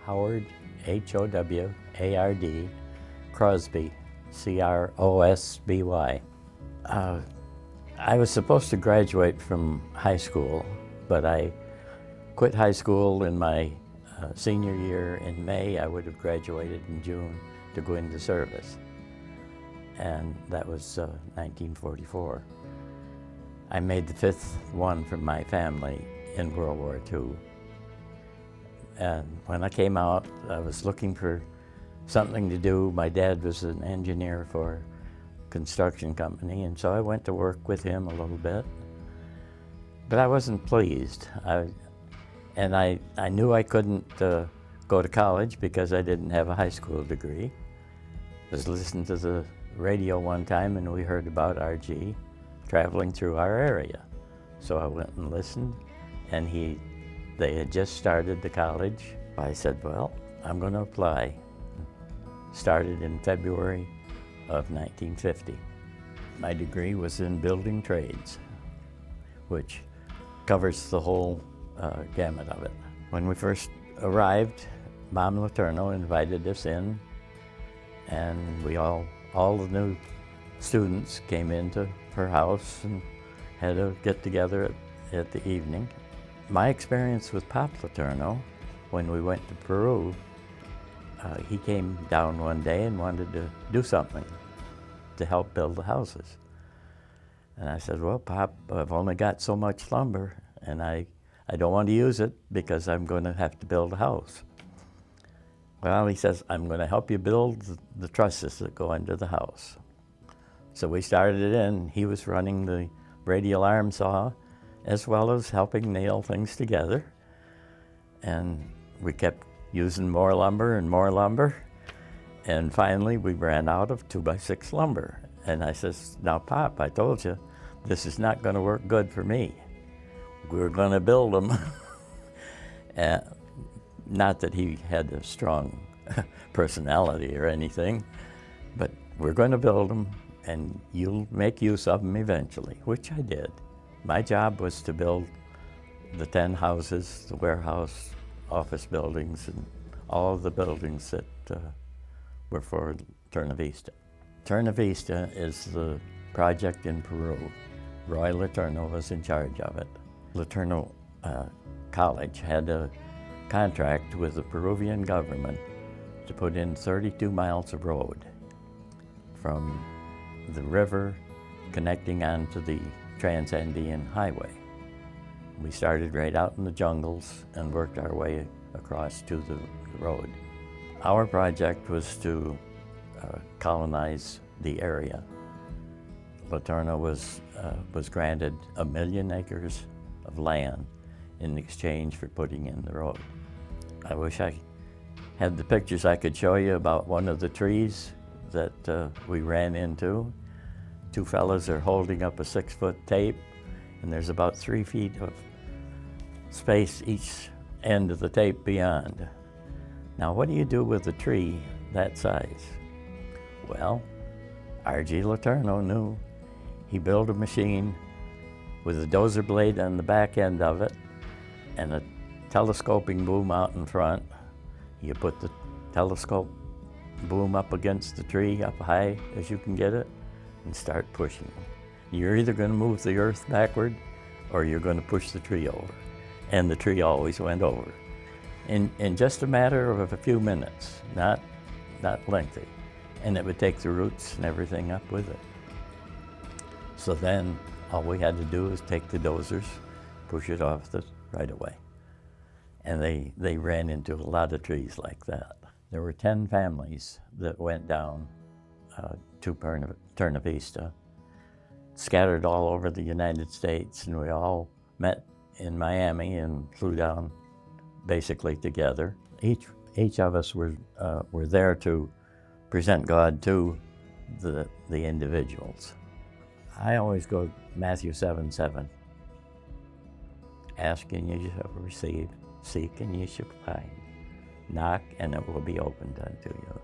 Howard, Howard, Crosby, Crosby. I was supposed to graduate from high school, but I quit high school in my senior year in May. I would have graduated in June to go into service, and that was 1944. I made the fifth one from my family in World War II. And when I came out, I was looking for something to do. My dad was an engineer for a construction company, and so I went to work with him a little bit. But I wasn't pleased. I knew I couldn't go to college because I didn't have a high school degree. I was listening to the radio one time, and we heard about RG traveling through our area. So I went and listened, and they had just started the college. I said, well, I'm going to apply. Started in February of 1950. My degree was in building trades, which covers the whole gamut of it. When we first arrived, Mom LeTourneau invited us in, and all the new students came into her house and had a get-together at the evening. My experience with Pop LeTourneau, when we went to Peru, he came down one day and wanted to do something to help build the houses. And I said, well, Pop, I've only got so much lumber, and I don't want to use it because I'm going to have to build a house. Well, he says, I'm going to help you build the trusses that go into the house. So we started it in. He was running the radial arm saw as well as helping nail things together. And we kept using more lumber and more lumber. And finally, we ran out of 2x6 lumber. And I says, now, Pop, I told you, this is not going to work good for me. We're going to build them. Not that he had a strong personality or anything, but we're going to build them, and you'll make use of them eventually, which I did. My job was to build the 10 houses, the warehouse, office buildings, and all of the buildings that were for LeTourneau Vista. LeTourneau Vista is the project in Peru. Roy LeTourneau was in charge of it. LeTourneau College had a contract with the Peruvian government to put in 32 miles of road from the river connecting onto the Trans-Andean Highway. We started right out in the jungles and worked our way across to the road. Our project was to colonize the area. LeTourneau was granted 1 million acres of land in exchange for putting in the road. I wish I had the pictures I could show you about one of the trees that we ran into. Two fellas are holding up a 6-foot tape, and there's about 3 feet of space each end of the tape beyond. Now, what do you do with a tree that size? Well, R.G. LeTourneau knew. He built a machine with a dozer blade on the back end of it and a telescoping boom out in front. You put the telescope boom up against the tree, up high as you can get it, and start pushing. You're either going to move the earth backward or you're going to push the tree over. And the tree always went over. In just a matter of a few minutes, not lengthy. And it would take the roots and everything up with it. So then all we had to do was take the dozers, push it off the right of way. And they ran into a lot of trees like that. There were 10 families that went down to LeTourneau Vista, scattered all over the United States, and we all met in Miami and flew down basically together. Each of us were there to present God to the individuals. I always go Matthew 7:7. Ask and you shall receive, seek and you shall find, knock and it will be opened unto you.